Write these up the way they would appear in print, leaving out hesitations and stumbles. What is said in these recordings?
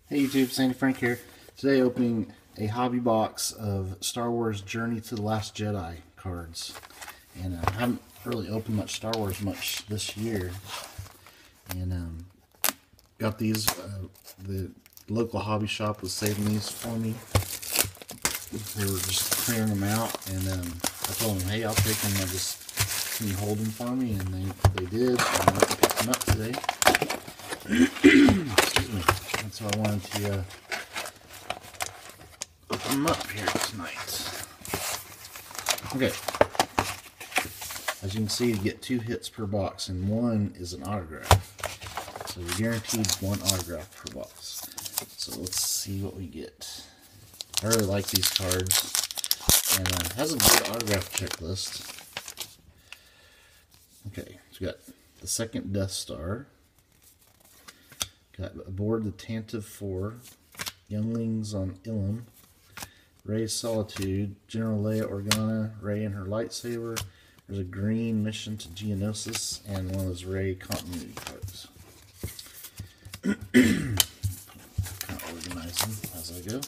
Hey YouTube, Sandy Frank here. Today opening a hobby box of Star Wars Journey to the Last Jedi cards. And I haven't really opened much Star Wars much this year. And got these, the local hobby shop was saving these for me. They were just clearing them out, and I told them, hey, I'll take them, can you hold them for me? And they did, and I went and picked them up today. Excuse me. And so I wanted to open them up here tonight. Okay. As you can see, you get 2 hits per box, and 1 is an autograph. So you're guaranteed 1 autograph per box. So let's see what we get. I really like these cards, and it has a good autograph checklist. Okay, so we got the second Death Star. Got aboard the Tantive 4, Younglings on Ilum, Rey's Solitude, General Leia Organa, Rey and her lightsaber. There's a green mission to Geonosis, and one of those Rey continuity cards. Kind of organize them as I go.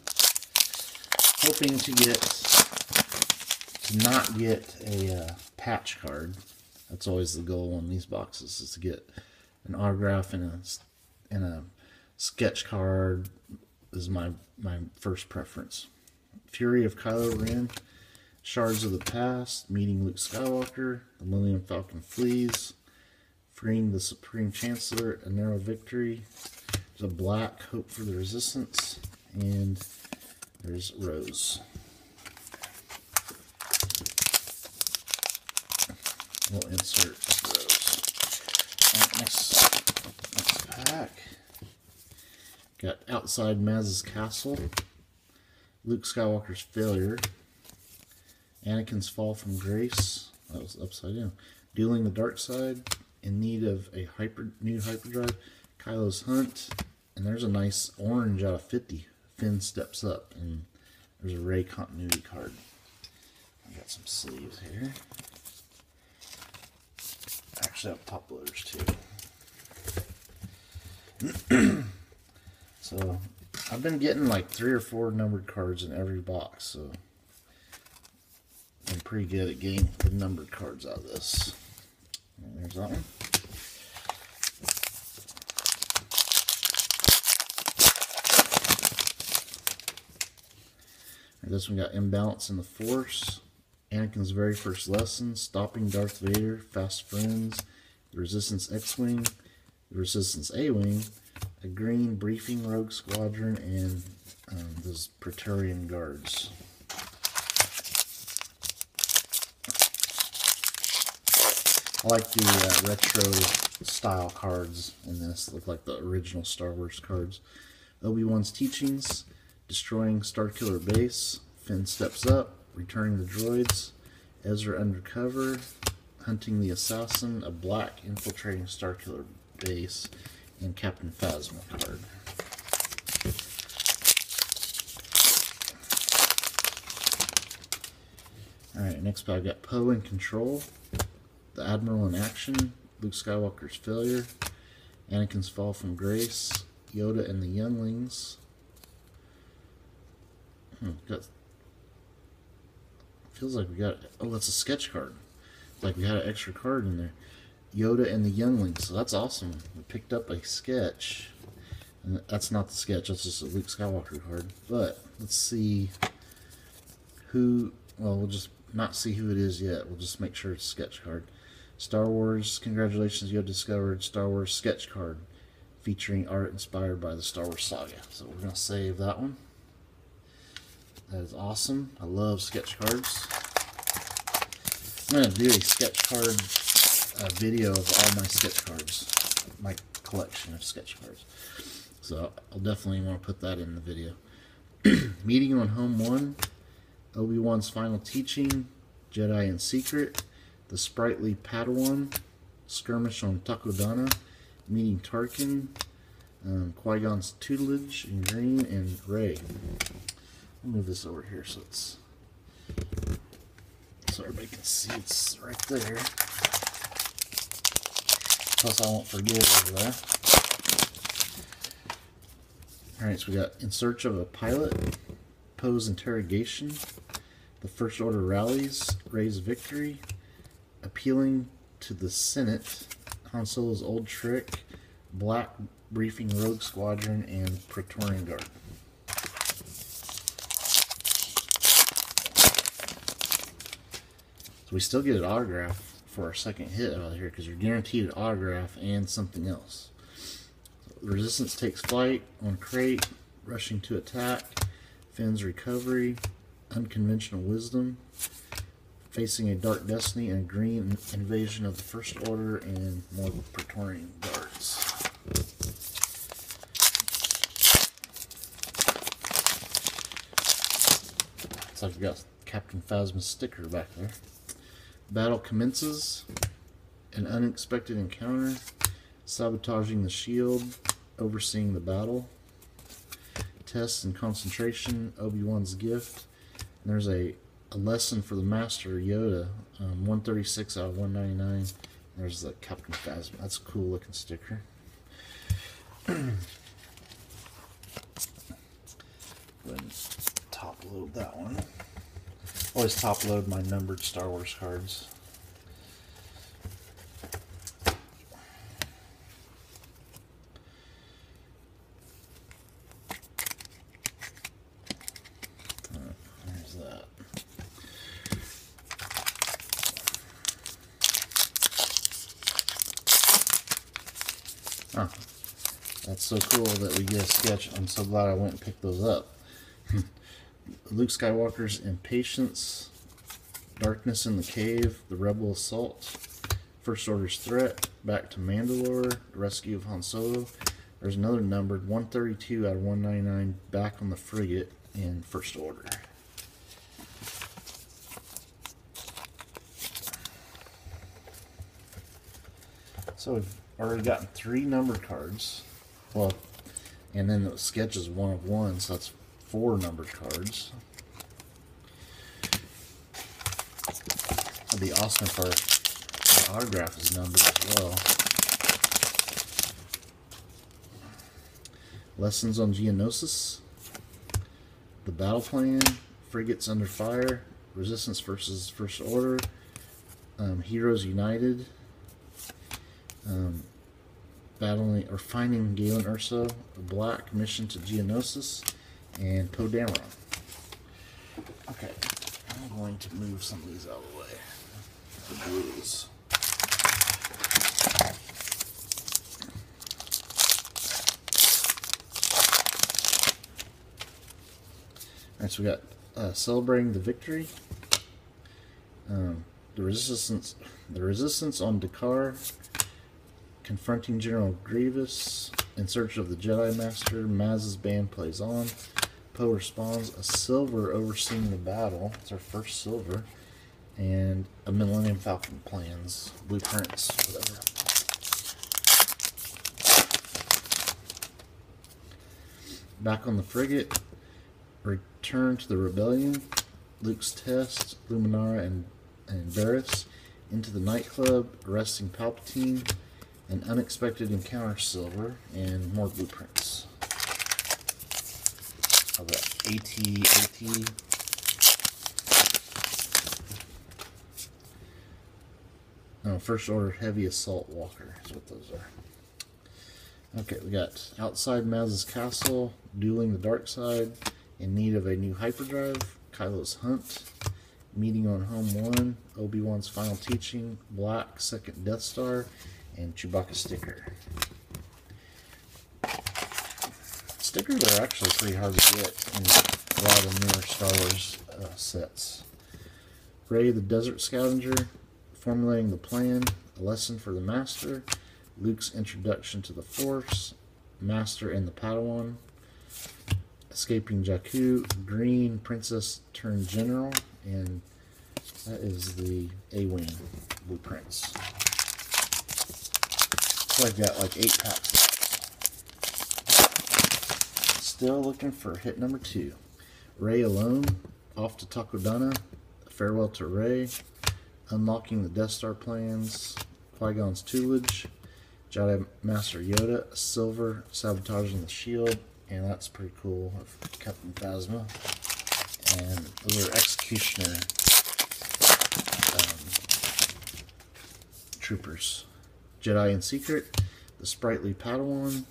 Hoping to not get a patch card. That's always the goal on these boxes, is to get an autograph and a sketch card is my first preference. Fury of Kylo Ren, Shards of the Past, Meeting Luke Skywalker, the Millennium Falcon Flees, Freeing the Supreme Chancellor, A Narrow Victory. There's a black Hope for the Resistance, and there's Rose. We'll insert Rose. Right, next pack. Got Outside Maz's Castle, Luke Skywalker's Failure, Anakin's Fall from Grace. That was upside down. Dueling the Dark Side, In Need of a New Hyperdrive, Kylo's Hunt, and there's a nice orange out of 50. Finn Steps Up, and there's a Rey continuity card. I got some sleeves here. Actually, I have top loaders too. So I've been getting like 3 or 4 numbered cards in every box, so I'm pretty good at getting the numbered cards out of this. And there's that one. This one got Imbalance in the Force, Anakin's Very First Lesson, Stopping Darth Vader, Fast Friends, the Resistance X-Wing, the Resistance A-Wing, a green Briefing Rogue Squadron, and those Praetorian Guards. I like the retro style cards in this. Look like the original Star Wars cards. Obi-Wan's Teachings, Destroying Starkiller Base, Finn Steps Up, Returning the Droids, Ezra Undercover, Hunting the Assassin, a black Infiltrating Starkiller Base, and Captain Phasma card. Alright, next pack I got Poe in Control, the Admiral in Action, Luke Skywalker's Failure, Anakin's Fall from Grace, Yoda and the Younglings. Feels like we got, oh, that's a sketch card. Like we had an extra card in there. Yoda and the Younglings, so that's awesome. We picked up a sketch, and that's not the sketch, that's just a Luke Skywalker card. But let's see who, well, we'll just not see who it is yet. We'll just make sure it's a sketch card. Star Wars, congratulations, you have discovered Star Wars sketch card featuring art inspired by the Star Wars saga. So we're going to save that one. That is awesome. I love sketch cards. I'm going to do a sketch card video of all my sketch cards, my collection of sketch cards. So I'll definitely want to put that in the video. Meeting on Home 1, Obi-Wan's Final Teaching, Jedi in Secret, The Sprightly Padawan, Skirmish on Takodana, Meeting Tarkin, Qui-Gon's Tutelage in green, and Rey. I'll move this over here so everybody can see it's right there. Plus I won't forget over there. Alright, so we got In Search of a Pilot, Poe's Interrogation, The First Order Rallies, Rey's Victory, Appealing to the Senate, Han Solo's Old Trick, Black Briefing Rogue Squadron, and Praetorian Guard. So we still get an autograph for our second hit out of here because you're guaranteed an autograph and something else. The Resistance takes flight on crate, rushing to attack, Finn's recovery, unconventional wisdom, facing a dark destiny, and green invasion of the First Order, and more Praetorian Guards. Looks like we got Captain Phasma's sticker back there. Battle commences. An unexpected encounter. Sabotaging the shield. Overseeing the battle. Tests and concentration. Obi-Wan's gift. And there's a lesson for the Master Yoda. 136 out of 199. There's the Captain Phasma. That's a cool looking sticker. Go ahead and top load that one. Always top load my numbered Star Wars cards. Alright, there's that. Oh, that's so cool that we get a sketch. I'm so glad I went and picked those up. Luke Skywalker's Impatience, Darkness in the Cave, The Rebel Assault, First Order's Threat, Back to Mandalore, The Rescue of Han Solo. There's another numbered 132 out of 199, Back on the Frigate, in First Order. So we've already gotten 3 numbered cards. Well, and then the sketch is 1 of 1, so that's 4 numbered cards. That'd be awesome if our autograph is numbered as well. Lessons on Geonosis, The Battle Plan, Frigates Under Fire, Resistance versus First Order, Heroes United, battling or finding Galen Erso, a Black Mission to Geonosis, and Poe Dameron. Okay, I'm going to move some of these out of the way. The blues. Alright, so we got Celebrating the Victory, the Resistance on Dakar, Confronting General Grievous, In Search of the Jedi Master, Maz's band plays on, Poe responds, a silver overseeing the battle, it's our first silver, and a Millennium Falcon plans, blueprints, whatever. Back on the Frigate, Return to the Rebellion, Luke's Test, Luminara and Varys, Into the Nightclub, Arresting Palpatine, An Unexpected Encounter silver, and more blueprints. Of the AT. No, First Order Heavy Assault Walker is what those are. Okay, we got Outside Maz's Castle, Dueling the Dark Side, In Need of a New Hyperdrive, Kylo's Hunt, Meeting on Home 1, Obi-Wan's Final Teaching, Black Second Death Star, and Chewbacca sticker. Stickers are actually pretty hard to get in a lot of the newer Star Wars sets. Rey the Desert Scavenger, Formulating the Plan, A Lesson for the Master, Luke's Introduction to the Force, Master and the Padawan, Escaping Jakku, Green Princess turned General, and that is the A-Wing blueprints. So I've got like 8 packs. Still looking for hit number 2. Rey Alone, Off to Takodana, Farewell to Rey, Unlocking the Death Star Plans, Qui-Gon's Tutelage, Jedi Master Yoda, Silver, Sabotaging the Shield, and that's pretty cool, of Captain Phasma. And those are Executioner troopers. Jedi in Secret, the Sprightly Padawan,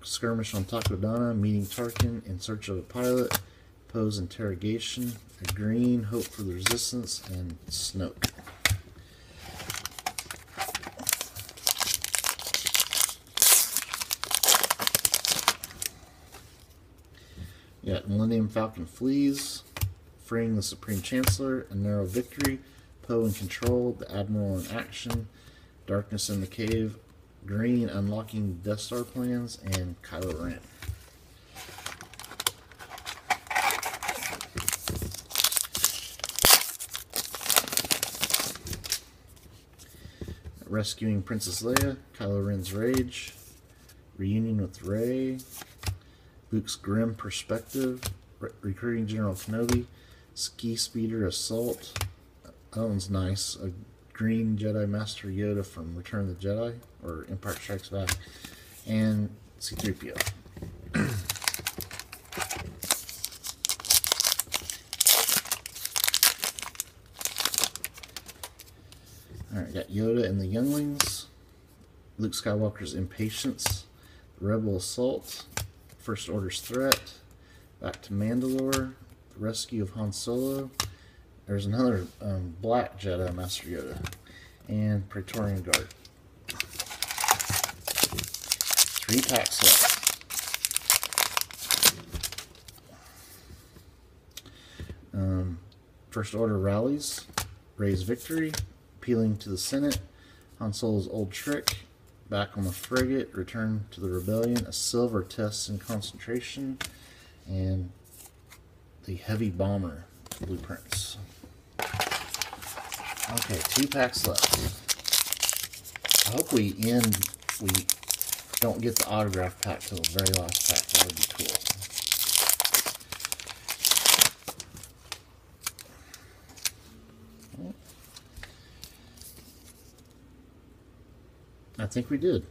Skirmish on Takodana, Meeting Tarkin, In Search of a Pilot, Poe's Interrogation, a Green, Hope for the Resistance, and Snoke. You got Millennium Falcon Flees, Freeing the Supreme Chancellor, A Narrow Victory, Poe in Control, The Admiral in Action, Darkness in the Cave, Green, Unlocking Death Star Plans, and Kylo Ren. Rescuing Princess Leia, Kylo Ren's Rage, Reunion with Rey, Luke's Grim Perspective, Recruiting General Kenobi, Ski Speeder Assault. That one's nice. A Green Jedi Master Yoda from Return of the Jedi, or Empire Strikes Back, and C-3PO. Alright, got Yoda and the Younglings, Luke Skywalker's Impatience, Rebel Assault, First Order's Threat, Back to Mandalore, The Rescue of Han Solo. There's another Black Jedi Master Yoda, and Praetorian Guard. 3 packs left. First Order Rallies, Rey's Victory, Appealing to the Senate, Han Solo's Old Trick, Back on the Frigate, Return to the Rebellion, A Silver Test in Concentration, and the Heavy Bomber Blueprints. Okay, 2 packs left. I hope we don't get the autograph pack till the very last pack. That would be cool. I think we did.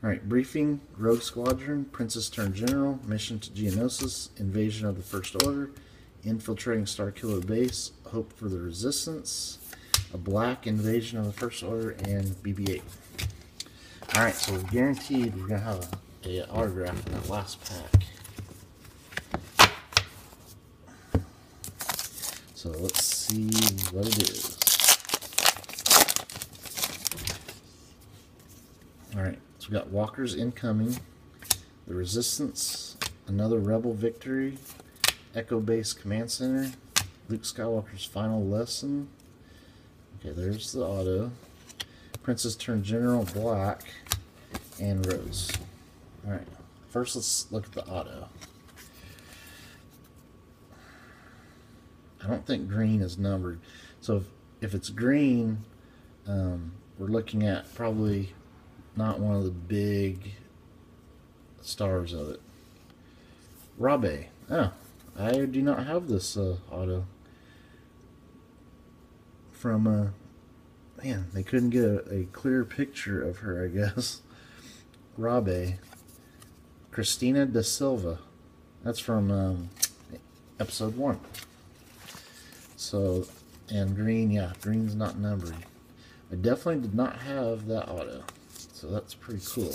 Alright, Briefing, Rogue Squadron, Princess turned General, Mission to Geonosis, Invasion of the First Order, Infiltrating Starkiller Base, Hope for the Resistance, a Black, Invasion of the First Order, and BB-8. Alright, so we're guaranteed we're going to have an autograph in that last pack. So let's see what it is. Alright, so we got Walker's Incoming, The Resistance, another Rebel Victory, Echo Base Command Center, Luke Skywalker's Final Lesson. Okay, there's the auto. Princess turned General, Black, and Rose. Alright, first let's look at the auto. I don't think green is numbered. So if it's green, we're looking at probably not one of the big stars of it. Rabe. Oh, I do not have this auto. From, man, they couldn't get a clear picture of her, I guess. Rabe. Christina da Silva. That's from episode 1. So, and green, yeah, green's not numbered. I definitely did not have that auto. So that's pretty cool.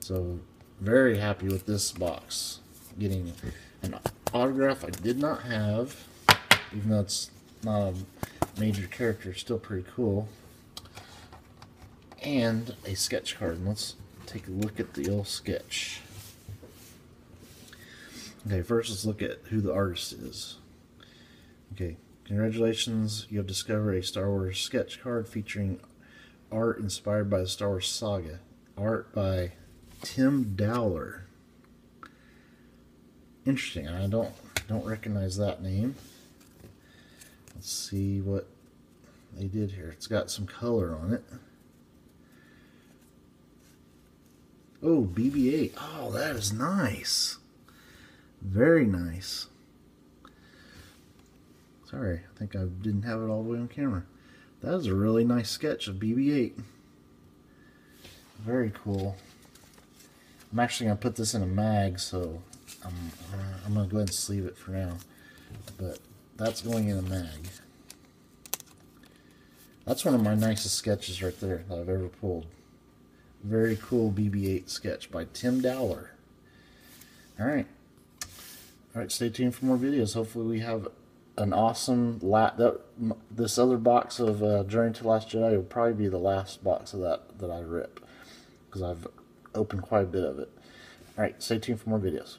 So, very happy with this box. Getting an autograph I did not have, even though it's not a major character, still pretty cool. And a sketch card. And let's take a look at the old sketch. Okay, first let's look at who the artist is. Okay, congratulations, you have discovered a Star Wars sketch card featuring art inspired by the Star Wars saga. Art by Tim Dowler. Interesting, I don't recognize that name. Let's see what they did here. It's got some color on it. Oh, BB-8. Oh, that is nice. Very nice. Sorry, I think I didn't have it all the way on camera. That is a really nice sketch of BB-8. very cool. I'm actually going to put this in a mag, so I'm going to go ahead and sleeve it for now. But that's going in a mag. That's one of my nicest sketches right there that I've ever pulled. Very cool BB-8 sketch by Tim Dowler. Alright. Alright, stay tuned for more videos. Hopefully we have an awesome... This other box of Journey to the Last Jedi will probably be the last box of that I rip. Because I've opened quite a bit of it. Alright, stay tuned for more videos.